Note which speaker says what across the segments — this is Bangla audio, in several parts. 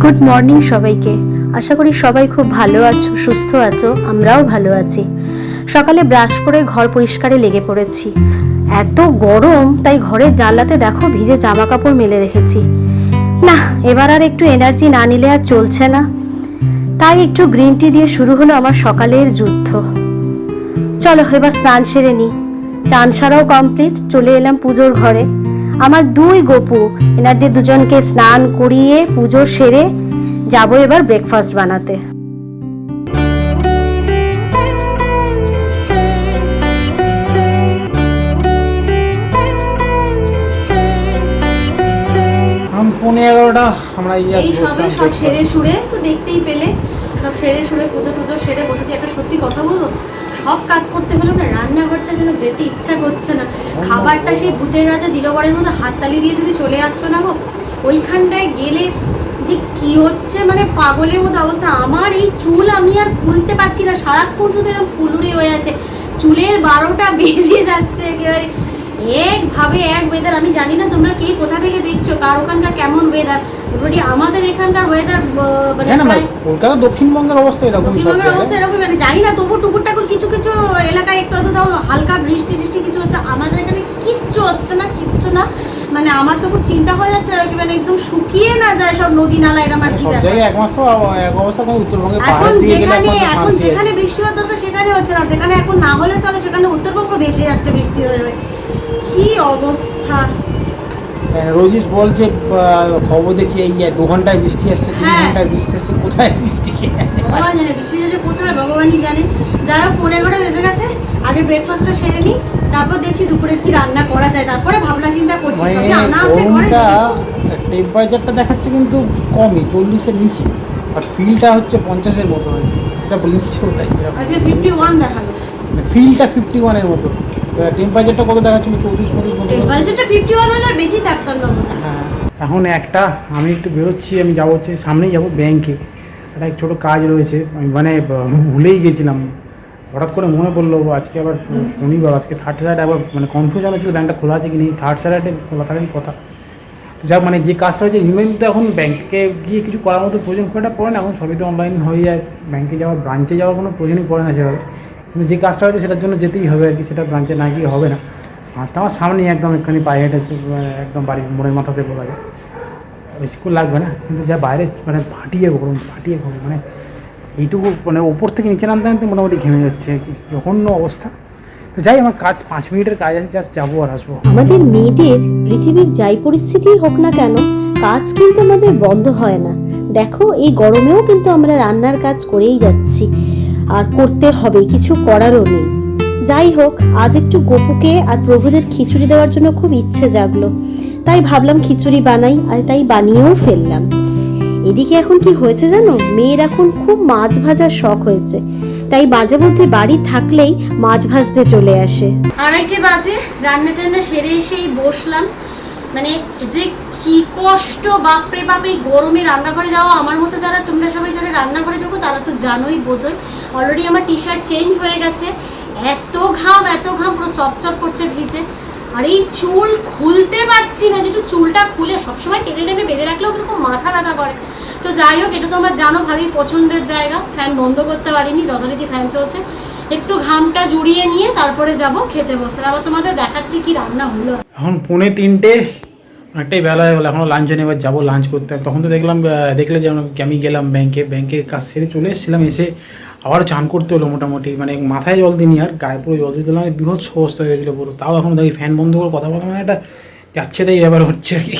Speaker 1: গুড মর্নিং সবাইকে। আশা করি সবাই খুব ভালো আছো, সুস্থ আছো। আমরাও ভালো আছি। সকালে ব্রাশ করে ঘর পরিষ্কারে লেগে পড়েছি। এত গরম, তাই ঘরের জানলাতে দেখো ভিজে জামা কাপড় মেলে রেখেছি। না, এবার আর একটু এনার্জি না নিলে আর চলছে না। তাই একটু গ্রিন টি দিয়ে শুরু হলো আমার সকালের যুদ্ধ। চলো এবার স্নান সেরে নিই। চান সারাও কমপ্লিট, চলে এলাম পুজোর ঘরে। আমার দুই গপু, এনাদের দুজনকে স্নান করিয়ে পুজো সেরে যাবো এবার ব্রেকফাস্ট বানাতে।
Speaker 2: পৌনে 11টা আমরা
Speaker 1: এই সবে সব সেরে সুরে তো দেখতেই পেলে, সব সেরে সুরে পুজো টুজো সেরে বসেছি। একটা সত্যি কথা বলবো, সব কাজ করতে হলেও না রান্নাঘরটা যেন যেতে ইচ্ছা করছে না। খাবারটা সেই ভূতের রাজা দিলবরের মতো হাততালি দিয়ে যদি চলে আসতো না গো, ওইখানটায় গেলে যে কি হচ্ছে, মানে পাগলের মতো অবস্থা। আমার এই চুল আমি আর খুলতে পারছি না, সারাক্ষণ শুধু এরকম ফুলুরি হয়ে আছে। চুলের 12টা বেজে যাচ্ছে একেবারে একভাবে এক ওয়েদার। আমি জানি না তোমরা কে কোথা থেকে দেখছো, কার ওখানকার কেমন ওয়েদার। মোটামুটি আমাদের এখানকার ওয়েদার মানে
Speaker 2: কলকাতা দক্ষিণবঙ্গের অবস্থা এরকম,
Speaker 1: দক্ষিণবঙ্গের অবস্থা এরকম, মানে জানি না। তবু টুকুর টাকুর কিছু কিছু এলাকায় একটু আধটু তাও হালকা বৃষ্টি টিষ্টি কিছু হচ্ছে। আমাদের এখানে কিচ্ছু হচ্ছে না, কিচ্ছু না। মানে আমার তো খুব চিন্তা হয়ে যাচ্ছে, মানে একদম শুকিয়ে না যায় সব নদী নালা। এরকম আর কি এখন যেখানে বৃষ্টি হওয়ার দরকার সেখানে হচ্ছে না, যেখানে এখন না হলে চলে সেখানে উত্তরবঙ্গ ভেসে যাচ্ছে বৃষ্টি হয়ে হয়ে। কি অবস্থা!
Speaker 2: রোজিস বলছে খবর দেখি এই 2 ঘন্টায় বৃষ্টি আসছে, 3 ঘন্টায় বৃষ্টি আসছে। কোথায় বৃষ্টি কে
Speaker 1: ভগবান জানে, বৃষ্টি যাচ্ছে কোথায় ভগবানই জানে। যাই হোক, 11:30 বেজে গেছে। আগে ব্রেকফাস্টটা সেরে নিই, তারপর দেখছি দুপুরে কি রান্না করা যায়। তারপরে ভাবনা চিন্তা করছি, সবই আনা আছে ঘরে।
Speaker 2: টেম্পারেচারটা দেখাচ্ছে কিন্তু কমই, 40-এর নিচে, আর ফিলটা হচ্ছে 50-এর মতো। এটা বলছেও তাই,
Speaker 1: আজকে 51 দেখালো,
Speaker 2: ফিলটা 51-এর মতো। টেম্পারেচারটা কত দেখাচ্ছিল? 34-35 মতো।
Speaker 1: টেম্পারেচারটা 51 হলে আর বেশি থাকতাম না।
Speaker 2: হ্যাঁ, এখন আমি একটু বেরোচ্ছি। আমি যাবো হচ্ছে সামনেই যাবো ব্যাংকে। একটা ছোটো কাজ রয়েছে, আমি মানে ভুলেই গেছিলাম। হঠাৎ করে মনে পড়লো আজকে আবার শনিবার, আজকে থার্ড স্যাটারডে। আবার মানে কনফিউশন হচ্ছিল ব্যাংকটা খোলা আছে কি নেই। থার্ড স্যাটারডে খোলা থাকারই কথা। তো যাক, মানে যে কাজটা হচ্ছে ইমেল তো এখন ব্যাংকে গিয়ে কিছু করার মতো প্রয়োজন খুব একটা পড়ে না। এখন সবই তো অনলাইন হয়ে যায়। ব্যাংকে যাওয়ার, ব্রাঞ্চে যাওয়ার কোনো প্রয়োজনই পড়ে না সেভাবে। কিন্তু যে কাজটা হচ্ছে সেটার জন্য যেতেই হবে আর কি। সেটা ব্রাঞ্চে না গিয়ে হবে না। কাজটা আমার সামনেই, একদম একখানি পায়ে হেঁটেছে, একদম বাড়ির মোড়ের মাথাতে বলা যায়। বেশিক্ষণ লাগবে না, কিন্তু যা বাইরে মানে ফাটিয়ে গরম মানে এইটুকু, মানে ওপর থেকে নিচে নামতে নামতে মোটামুটি ঘেমে যাচ্ছে আর কি, জঘন্য অবস্থা। তো যাই, আমার কাজ 5 মিনিটের কাজ আছে, জাস্ট যাবো আর আসবো।
Speaker 1: আমাদের মেয়েদের পৃথিবীর যাই পরিস্থিতিই হোক না কেন, কাজ কিন্তু আমাদের বন্ধ হয় না। দেখো, এই গরমেও কিন্তু আমরা রান্নার কাজ করেই যাচ্ছি, আর করতে হবে, কিছু করারও নেই। যাই হোক, আজ একটু গপুকে আর প্রভুদের খিচুড়ি দেওয়ার জন্য খুব ইচ্ছে জাগলো। তাই ভাবলাম খিচুড়ি বানাই, আর তাই বানিয়েও ফেললাম। এদিকে এখন কি হয়েছে জানো, মেয়ের এখন খুব মাছ ভাজার শখ হয়েছে। তাই মাঝে মধ্যে বাড়ি থাকলেই মাছ ভাজতে চলে আসে। 2:30 বাজে, রান্না টান্না সেরে এসেই বসলাম। মানে যে কি কষ্ট, বাপরে বাপ, এই গরমে রান্নাঘরে যাওয়া। আমার মতো যারা, তোমরা সবাই যারা রান্নাঘরে ঢুকো তারা তো জানোই, বোঝোই। অলরেডি আমার টি শার্ট চেঞ্জ হয়ে গেছে। এত ঘাম পুরো চপচপ করছে ভিজে। আর এই চুল খুলতে পারছি না, যেটু চুলটা খুলে সবসময় টেনে টেনে বেঁধে রাখলেও এরকম মাথা ব্যথা করে। তো যাই হোক, এটা তো আমার জানো ভালোই পছন্দের জায়গা। ফ্যান বন্ধ করতে পারিনি, যথারীতি ফ্যান চলছে। একটু ঘামটা জুড়িয়ে নিয়ে তারপরে যাব খেতে বসে। আবার তোমাদের দেখাচ্ছি কি রান্না হলো।
Speaker 2: এখন 2:45, অনেকটাই বেলা হয়ে গেলো। এখনও লাঞ্চ নেই, এবার যাবো লাঞ্চ করতে। তখন তো দেখলে যেমন আমি গেলাম ব্যাংকে কাজ সেরে চলে এসেছিলাম। এসে আবার চান করতে হলো মোটামুটি, মানে মাথায় জল দিইনি আর গায়ে পুরো জল দিতে হলো। মানে বৃহৎ অবস্থা হয়ে গেছিলো পুরো। তাও এখন দেখি ফ্যান বন্ধ করে কথা বলা মানে একটা যাচ্ছে তাই ব্যাপার হচ্ছে আর কি,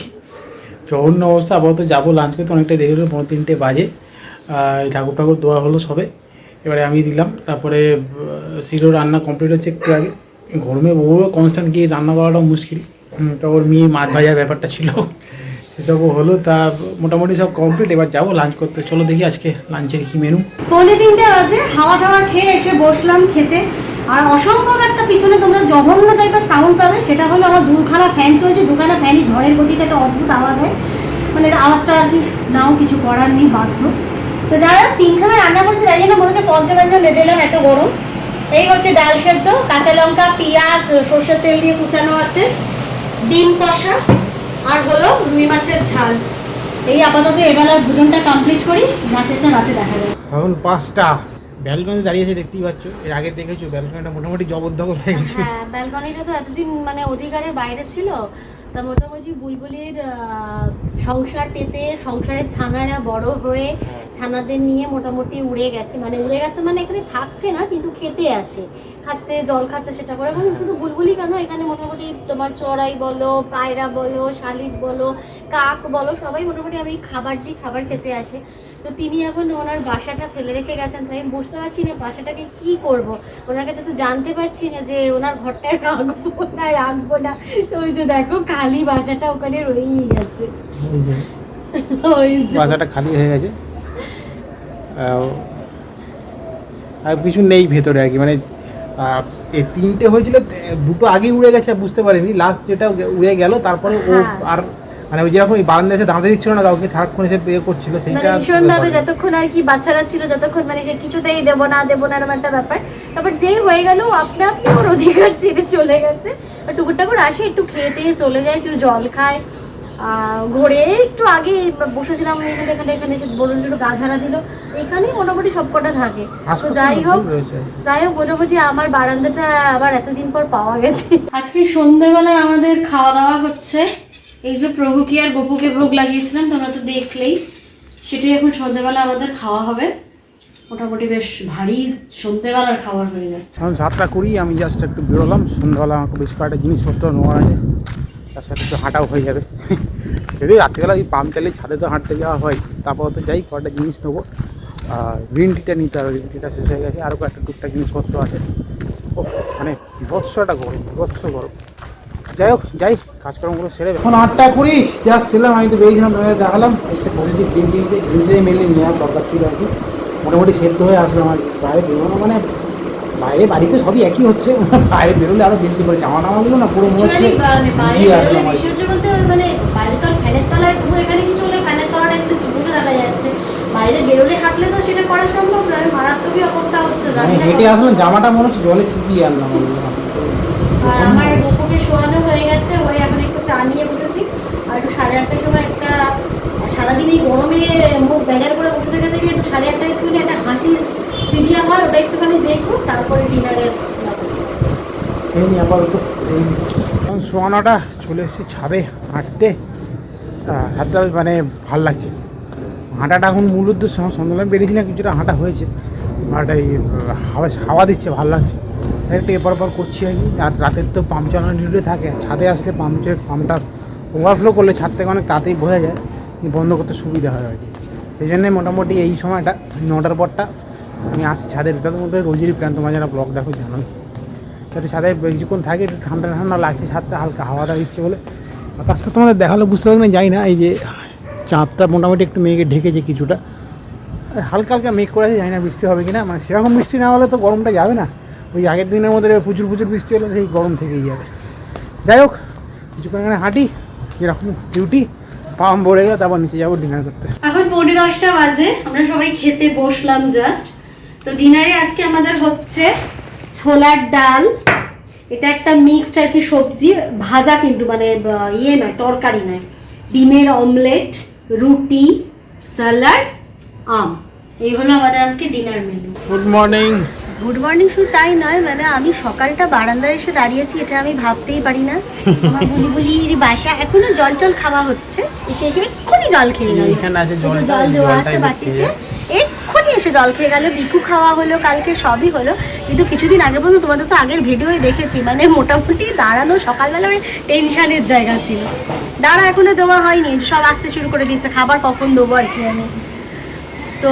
Speaker 2: জঘন্য অবস্থা। আপাতত যাবো লাঞ্চ করতে, অনেকটাই দেরি হলো, 2:45 বাজে। ঠাকুর দেওয়া হলো সবে, এবারে আমি দিলাম। তারপরে সিরো রান্না কমপ্লিট হচ্ছে একটু আগে। গরমে বহু কনস্ট্যান্ট গিয়ে রান্না করাটাও মুশকিল। তো ওর মেয়ে মাছ ভাজার ব্যাপারটা ছিল, সেসবও হলো। তা মোটামুটি সব কমপ্লিট, এবার যাবো লাঞ্চ করতে। চলো দেখি আজকে লাঞ্চের কি মেনু।
Speaker 1: 2:45 বাজে, হাওয়া টাওয়া খেয়ে এসে বসলাম খেতে। আর অসম্ভব একটা পিছনে তোমরা জঘন্য টাইপের সাউন্ড পাবে। সেটা হলো আমার 2খানা ফ্যান চলছে, 2খানা ফ্যানই ঝড়ের গতিতে একটা অদ্ভুত আওয়াজ হয়। মানে আওয়াজটা আর কি নাও কিছু করার নেই, বাধ্য। তো যারা 3খানা রান্না করছে, তাই জন্য মনে হচ্ছে পঞ্চব্যঞ্জন বেঁধে এলাম, এত গরম। এই হচ্ছে ডাল সেদ্ধ, কাঁচা লঙ্কা, পেঁয়াজ, সর্ষের তেল দিয়ে কুচানো আছে, ডিম কষা, আর হলো রুই মাছের ঝাল। এই আপাতত এবেলার ভোজনটা কমপ্লিট করি, রাতেরটা রাতে দেখা যাবে।
Speaker 2: এখন 5টা, ব্যালকনি দাঁড়িয়েছে দেখতেই পাচ্ছ। এর আগে দেখেছো ব্যালকনিটা মোটামুটি জবরদখল হয়ে গেছে।
Speaker 1: হ্যাঁ, ব্যালকনিটা তো এতদিন মানে অধিকারের বাইরে ছিল, তা মোটামুটি বুলবুলির সংসার পেতে, সংসারের ছানারা বড় হয়ে ছানাদের নিয়ে মোটামুটি উড়ে গেছে মানে এখানে থাকছে না, কিন্তু খেতে আসে, খাচ্ছে, জল খাচ্ছে, সেটা করে। এখন শুধু বুলবুলি কেন, এখানে মোটামুটি তোমার চড়াই বলো, পায়রা বলো, শালিক বলো, কাক বলো, সবাই মোটামুটি আমি খাবার দিই, খাবার খেতে আসে। তো তিনি এখন ওনার বাসাটা ফেলে রেখে গেছেন, তাই আমি বুঝতে পারছি না বাসাটাকে কি করব। ওনার কাছে তো জানতে পারছি না যে ওনার ঘরটা রাখবো না রাখবো না। তো ওই যে দেখো খালি বাসাটা ওখানে রয়েই গেছে, ওই যে
Speaker 2: বাসাটা খালি হয়ে গেছে, আর কিছু নেই ভেতরে আর কি। মানে এই 3টে হয়েছিল, 2টো আগেই উড়ে গেছে, বুঝতে পারিনি। লাস্ট যেটা উড়ে গেল, তারপরে ও আর মানে ওই যেরকম বারান্দা এসে দাঁড়াতে দিচ্ছিল না কাউকে, সারাক্ষণ এসে বিয়ে করছিল, সেইটা
Speaker 1: ভীষণ ভাবে যতক্ষণ আর কি বাচ্চারা ছিল, যতক্ষণ মানে সে কিছুতেই দেবো না এরকম একটা ব্যাপার। তারপর যেই হয়ে গেল আপনি ওর অধিকার ছেড়ে চলে গেছে। টুকুর টাকুর আসে, একটু খেয়ে টেয়ে চলে যায়, একটু জল খায়, ঘোরে। একটু আগে বসেছিলাম এখানে এসে বলুন একটু গা ঝাড়া দিল, এখানেই মোটামুটি সব কটা থাকে। তো যাই হোক মোটামুটি আমার বারান্দাটা আবার এতদিন পর পাওয়া গেছে। আজকে সন্ধ্যেবেলার আমাদের খাওয়া দাওয়া হচ্ছে, এই যে প্রভুকে আর গোপুকে ভোগ লাগিয়েছিলাম তোমরা তো দেখলেই, সেটাই এখন সন্ধ্যেবেলা আমাদের খাওয়া হবে। মোটামুটি বেশ ভারী সন্ধ্যেবেলার খাবার হয়ে যায়।
Speaker 2: এখন 7টা 20, আমি জাস্ট একটু বেরোলাম। সন্ধ্যাবেলা আমাকে বেশ কয়েকটা জিনিসপত্র নেওয়া আছে, তার সাথে একটু হাঁটাও হয়ে যাবে। যদি রাত্রিবেলা এই পাম্প চালিয়ে ছাদে তো হাঁটতে যাওয়া হয়, তারপর তো যাই কয়েকটা জিনিস নেবো। গ্রিন টিটা নিতে হবে, গ্রিন টিটা শেষ হয়ে গেছে, আরও কয়েকটা টুকটাক জিনিসপত্র আছে। মানে বিভৎসটা গরম, বিভৎস গরম। যাই হোক, যাই কাজকর্মগুলো সেরে। এখন 8টা 20 জাস্ট এলাম, আমি তো বেরিয়েছিলাম, দেখালাম এসে বসেছি গ্রিন টিতে। গ্রিন টিতে মেনলি নেওয়ার দরকার ছিল আর কি। মোটামুটি সেদ্ধ হয়ে আসলাম আর কি। বাইরে বেরোনো মানে বাইরে বাড়িতে সবই একই হচ্ছে, বাইরে বেরোলে আরও বেশি করে জামা টামাগুলো না পুরো মনে হচ্ছে ভিজিয়ে আসলাম আর কি।
Speaker 1: মানে বাইরে তো ফ্যানের তলায়, তবু এখানে কিছু হলে ফ্যানের তলাটা একটু বসে দেখা যাচ্ছে, বাইরে বেরোলে হাঁটলে তো সেটা করা সম্ভব না। মারাত্মকই অবস্থা হচ্ছে,
Speaker 2: মানে হেঁটে আসলাম, জামাটা মনে হচ্ছে জলে চুপিয়ে আনলাম।
Speaker 1: আর আমার বুকুকে শোয়ানো হয়ে গেছে, ওই এখন একটু চা নিয়ে বসেছি। আর একটু 8:30টার সময় একটা, সারাদিন এই গরমে মুখ বেজার করে বসে থেকে থেকে একটু 8:30টায় একটু একটা হাসির সিরিয়াল হয়, ওটা একটুখানি দেখবো, তারপরে ডিনারের ব্যবস্থা।
Speaker 2: এই নিয়ে আপাতত এখন শোয়ানোটা চলে এসেছি ছাদে হাঁটতে। হাঁটতে মানে ভালো লাগছে। হাঁটাটা এখন মূল উদ্দেশ্য, সন্ধ্যাবেলা বেরিয়েছি না, কিছুটা হাঁটা হয়েছে। আর এই হাওয়া দিচ্ছে, ভালো লাগছে, একটু এপার ওপর করছি আর কি। আর রাতের তো পাম্প চালানো ডিউটি থাকে, ছাদে আসলে পাম্পটা ওভারফ্লো করলে ছাদ থেকে অনেক তাড়াতাড়ি বোঝা যায়, বন্ধ করতে সুবিধা হয় আর কি। সেই জন্যে মোটামুটি এই সময়টা 9টার পরটা আমি আসি ছাদের। এটা তো মোটামুটি রোজেরই প্ল্যান, তোমার যারা ব্লগ দেখো জানোই। তাহলে ছাদে কিছুক্ষণ থাকে, একটু ঠান্ডা ঠান্ডা লাগছে, ছাদটা হালকা হাওয়াটা দিচ্ছে বলে। আকাশটা তোমাদের দেখালো বুঝতে পারবে না, যাই না। এই যে চাঁদটা মোটামুটি একটু মেঘে ঢেকেছে কিছুটা, হালকা হালকা মেঘ করে আছে, জানি না বৃষ্টি হবে কিনা। মানে সেরকম বৃষ্টি না হলে তো গরমটা যাবে না। ওই আগের দিনের মধ্যে প্রচুর বৃষ্টি হলে সেই গরম থেকেই যাবে। যাই হোক, কিছুক্ষণ এখানে হাঁটি, যেরকম ডিউটি পাম্প ভরে গেলে তারপর নিচে যাবো ডিনার করতে।
Speaker 1: এখন 10:45 বাজে, আমরা সবাই খেতে বসলাম জাস্ট। তো ডিনারে আজকে আমাদের হচ্ছে ছোলার ডাল, এটা একটা মিক্সড আর কি সবজি, ভাজা কিন্তু মানে ইয়ে নয়, তরকারি নয়, ডিমের অমলেট, রুটি, স্যালাড, আম, এই হলো আমাদের আজকে dinner menu.
Speaker 2: Good morning.
Speaker 1: Good morning শুধু তাই নয়, মানে আমি সকালটা বারান্দায় এসে দাঁড়িয়েছি, এটা আমি ভাবতেই পারি না। আমার বুলির বাসা এখনো জল খাওয়া হচ্ছে, এসে এক্ষুনি জল খেয়ে গেল, জল দেওয়া আছে বাটিতে, এক্ষুনি এসে জল খেয়ে গেল। বিকু খাওয়া হলো, কালকে সবই হলো। কিন্তু কিছুদিন আগে পর্যন্ত তোমাদের তো আগের ভিডিওই দেখেছি, মানে মোটামুটি দাঁড়ানো সকালবেলা মানে টেনশনের জায়গা ছিল। দাঁড়া এখনো দেওয়া হয়নি, সব আসতে শুরু করে দিচ্ছে, খাবার কখন দেবো আর কি। আমি তো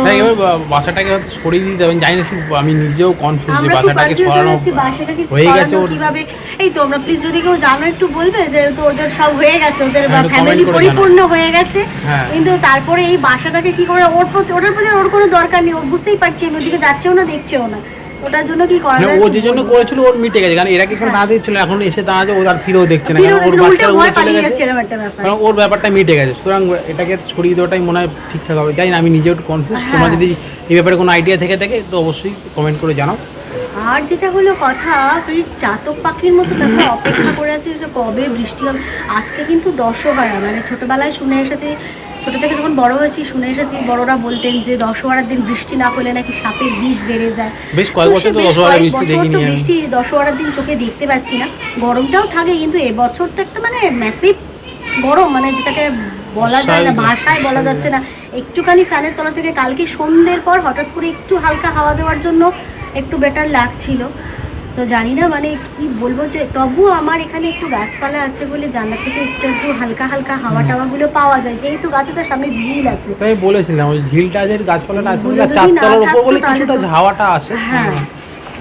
Speaker 2: বাসাটাকে সরিয়ে দিতে হবে, জানি না, আমি নিজেও কনফিউজ যে বাসাটাকে সরানো হয়ে গেছে
Speaker 1: কিভাবে। এই তোমরা প্লিজ যদি কেউ জানো একটু বলবে, যে তো ওদের সব হয়ে গেছে, ওদের ফ্যামিলি পরিপূর্ণ হয়ে গেছে, কিন্তু তারপরে এই বাসাটাকে কি করে, ওটার প্রতি ওর কোনো দরকার নেই, ও বুঝতেই পারছি আমি ওদিকে যাচ্ছেও না দেখছেও না, ওটার জন্য কি করা যায়।
Speaker 2: ও যে জন্য করেছিল ওর মিটে গেছে, কারণ এরা কি না দিচ্ছিল, এখন এসে দাঁড়াচ্ছে, ও আর ফিরেও দেখছে না, কারণ ওর বাচ্চারা উড়ে চলে গেছে, কারণ ওর ব্যাপারটা মিটে গেছে। সুতরাং এটাকে ছড়িয়ে দেওয়াটাই মনে হয় ঠিকঠাক হবে। জানি না, আমি নিজেও একটু কনফিউজ। তোমার যদি এই ব্যাপারে কোনো আইডিয়া থেকে থাকে তো অবশ্যই কমেন্ট করে জানাও।
Speaker 1: আর যেটা হলো কথা, তুই চাতক পাখির মতো দেখো অপেক্ষা করে আছিস যে কবে বৃষ্টি হবে। আজকে কিন্তু দশহরা, মানে ছোটবেলায় শুনে এসেছি ছোটো থেকে যখন বড় হয়েছি শুনে এসেছি, বড়রা বলতেন যে দশহরার দিন বৃষ্টি না হলে নাকি সাপের বিষ বেড়ে যায়।
Speaker 2: বেশ কয়েক বছর তো
Speaker 1: বেশ
Speaker 2: দশহরায়
Speaker 1: কয়েক
Speaker 2: বৃষ্টি
Speaker 1: বছর
Speaker 2: দেখিনি
Speaker 1: তো
Speaker 2: আমি।
Speaker 1: বৃষ্টি দশহরার দিন চোখে দেখতে পাচ্ছি না। গরমটাও থাকে, কিন্তু এবছর তো একটা মানে ম্যাসিভ গরম, মানে যেটাকে বলা যায় না, ভাষায় বলা যাচ্ছে না। একটুখানি ফ্যানের তলা থেকে কালকে সন্ধ্যের পর হঠাৎ করে একটু হালকা হাওয়া দেওয়ার জন্য একটু বেটার লাগছিল। তো জানি না মানে কি বলবো, যে তবুও আমার এখানে একটু গাছপালা আছে বলে জানলা থেকে একটু একটু হালকা হালকা হাওয়া টাওয়াগুলো পাওয়া যায়, যেহেতু গাছের সামনে ঝিল আছে।
Speaker 2: তাই বলেছিলাম ওই ঝিলটা যে গাছপালাটা আছে
Speaker 1: ওগুলো
Speaker 2: বলে,
Speaker 1: যদি না
Speaker 2: চারতলার উপর
Speaker 1: থাকতো
Speaker 2: বলে
Speaker 1: তাহলে
Speaker 2: কিছুটা
Speaker 1: তো-
Speaker 2: হাওয়াটা আসে।
Speaker 1: হ্যাঁ,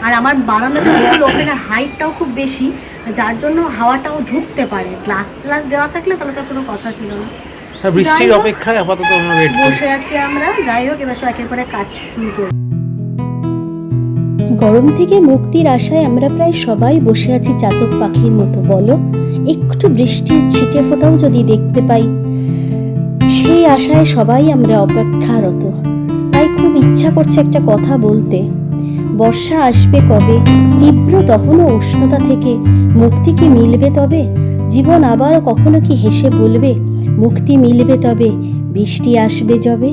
Speaker 1: আর আমার বারান্দাটা ফুল ওপেন, হাইটটাও খুব বেশি, যার জন্য হাওয়াটাও ঢুকতে পারে। গ্লাস গ্লাস দেওয়া থাকলে তাহলে তো কোনো কথা ছিল না।
Speaker 2: হ্যাঁ, বৃষ্টির
Speaker 1: যাই হোক,
Speaker 2: অপেক্ষায় আপাতত আমরা ওয়েট করি।
Speaker 1: বসে আছি আমরা। যাই হোক, এবার সব একের পরে কাজ শুরু করি।
Speaker 3: গরম থেকে মুক্তির আশায় আমরা প্রায় সবাই বসে আছি চাতক পাখির মতো। বলো, একটু বৃষ্টির ছিটে ফোঁটাও যদি দেখতে পাই, সেই আশায় সবাই আমরা অপেক্ষারত। তাই খুব ইচ্ছা করছে একটা কথা বলতে। বর্ষা আসবে কবে? তীব্র দহন ও উষ্ণতা থেকে মুক্তি কি মিলবে তবে? জীবন আবার কখনো কি হেসে বলবে, মুক্তি মিলবে তবে, বৃষ্টি আসবে যবে?